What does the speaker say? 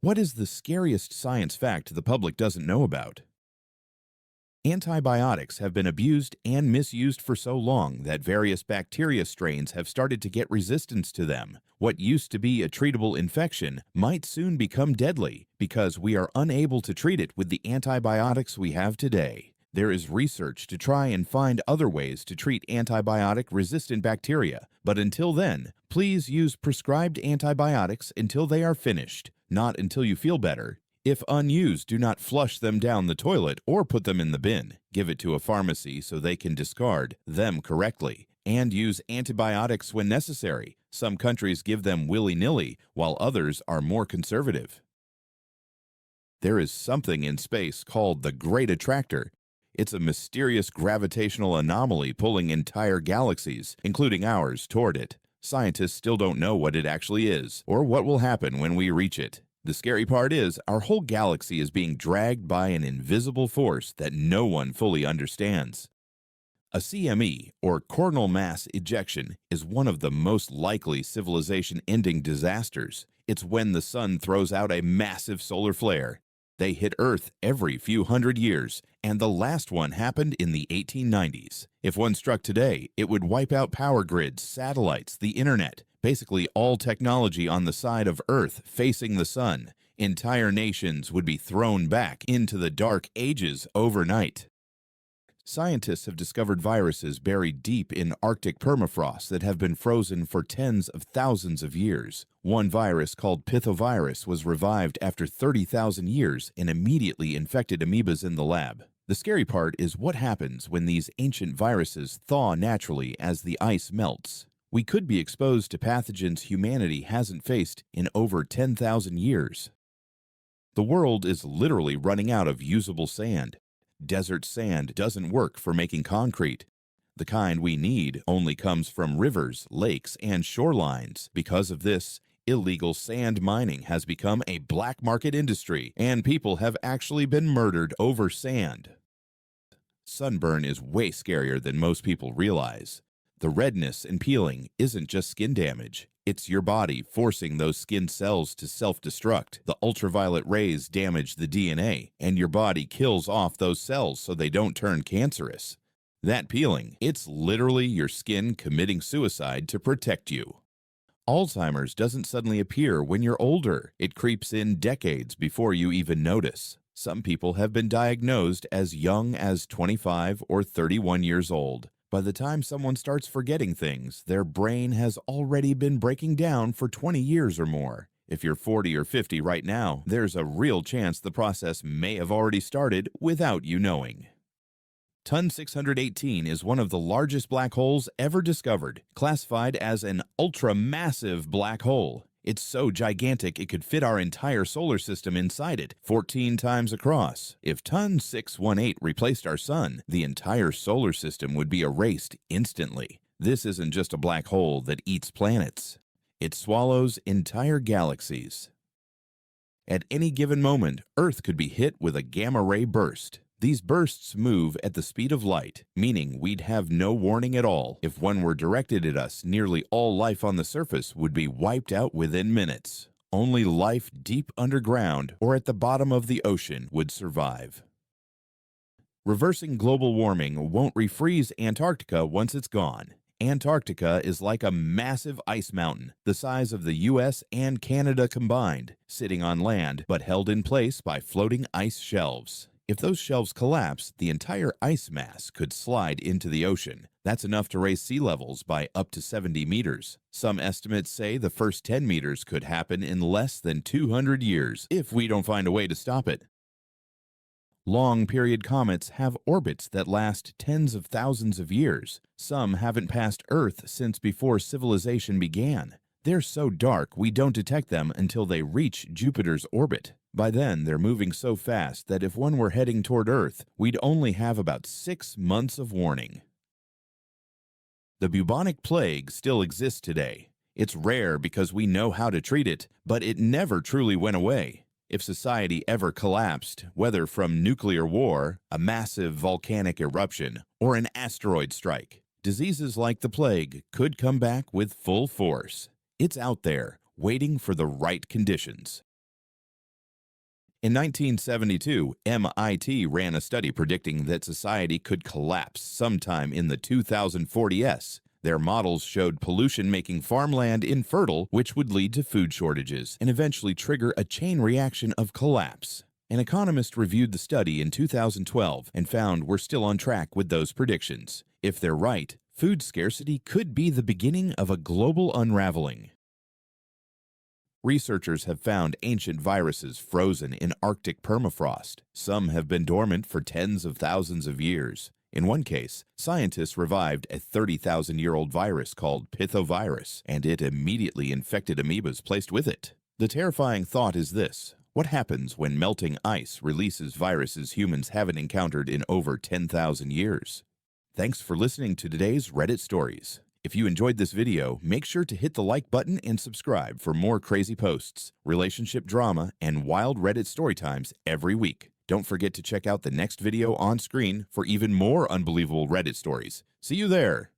What is the scariest science fact the public doesn't know about? Antibiotics have been abused and misused for so long that various bacteria strains have started to get resistance to them. What used to be a treatable infection might soon become deadly because we are unable to treat it with the antibiotics we have today. There is research to try and find other ways to treat antibiotic-resistant bacteria, but until then, please use prescribed antibiotics until they are finished, not until you feel better. If unused, do not flush them down the toilet or put them in the bin. Give it to a pharmacy so they can discard them correctly. And use antibiotics when necessary. Some countries give them willy-nilly, while others are more conservative. There is something in space called the Great Attractor. It's a mysterious gravitational anomaly pulling entire galaxies, including ours, toward it. Scientists still don't know what it actually is, or what will happen when we reach it. The scary part is, our whole galaxy is being dragged by an invisible force that no one fully understands. A CME, or coronal mass ejection, is one of the most likely civilization-ending disasters. It's when the sun throws out a massive solar flare. They hit Earth every few hundred years, and the last one happened in the 1890s. If one struck today, it would wipe out power grids, satellites, the internet, basically all technology on the side of Earth facing the sun. Entire nations would be thrown back into the dark ages overnight. Scientists have discovered viruses buried deep in Arctic permafrost that have been frozen for tens of thousands of years. One virus called pithovirus was revived after 30,000 years and immediately infected amoebas in the lab. The scary part is what happens when these ancient viruses thaw naturally as the ice melts. We could be exposed to pathogens humanity hasn't faced in over 10,000 years. The world is literally running out of usable sand. Desert sand doesn't work for making concrete. The kind we need only comes from rivers, lakes, and shorelines. Because of this, illegal sand mining has become a black market industry, and people have actually been murdered over sand. Sunburn is way scarier than most people realize. The redness and peeling isn't just skin damage. It's your body forcing those skin cells to self-destruct. The ultraviolet rays damage the DNA, and your body kills off those cells so they don't turn cancerous. That peeling, it's literally your skin committing suicide to protect you. Alzheimer's doesn't suddenly appear when you're older. It creeps in decades before you even notice. Some people have been diagnosed as young as 25 or 31 years old. By the time someone starts forgetting things, their brain has already been breaking down for 20 years or more. If you're 40 or 50 right now, there's a real chance the process may have already started without you knowing. Ton 618 is one of the largest black holes ever discovered, classified as an ultramassive black hole. It's so gigantic it could fit our entire solar system inside it, 14 times across. If Ton 618 replaced our sun, the entire solar system would be erased instantly. This isn't just a black hole that eats planets. It swallows entire galaxies. At any given moment, Earth could be hit with a gamma-ray burst. These bursts move at the speed of light, meaning we'd have no warning at all. If one were directed at us, nearly all life on the surface would be wiped out within minutes. Only life deep underground or at the bottom of the ocean would survive. Reversing global warming won't refreeze Antarctica once it's gone. Antarctica is like a massive ice mountain, the size of the US and Canada combined, sitting on land but held in place by floating ice shelves. If those shelves collapse, the entire ice mass could slide into the ocean. That's enough to raise sea levels by up to 70 meters. Some estimates say the first 10 meters could happen in less than 200 years if we don't find a way to stop it. Long-period comets have orbits that last tens of thousands of years. Some haven't passed Earth since before civilization began. They're so dark we don't detect them until they reach Jupiter's orbit. By then, they're moving so fast that if one were heading toward Earth, we'd only have about 6 months of warning. The bubonic plague still exists today. It's rare because we know how to treat it, but it never truly went away. If society ever collapsed, whether from nuclear war, a massive volcanic eruption, or an asteroid strike, diseases like the plague could come back with full force. It's out there, waiting for the right conditions. In 1972, MIT ran a study predicting that society could collapse sometime in the 2040s. Their models showed pollution making farmland infertile, which would lead to food shortages and eventually trigger a chain reaction of collapse. An economist reviewed the study in 2012 and found we're still on track with those predictions. If they're right, food scarcity could be the beginning of a global unraveling. Researchers have found ancient viruses frozen in Arctic permafrost. Some have been dormant for tens of thousands of years. In one case, scientists revived a 30,000-year-old virus called pithovirus, and it immediately infected amoebas placed with it. The terrifying thought is this: what happens when melting ice releases viruses humans haven't encountered in over 10,000 years? Thanks for listening to today's Reddit Stories. If you enjoyed this video, make sure to hit the like button and subscribe for more crazy posts, relationship drama, and wild Reddit story times every week. Don't forget to check out the next video on screen for even more unbelievable Reddit stories. See you there!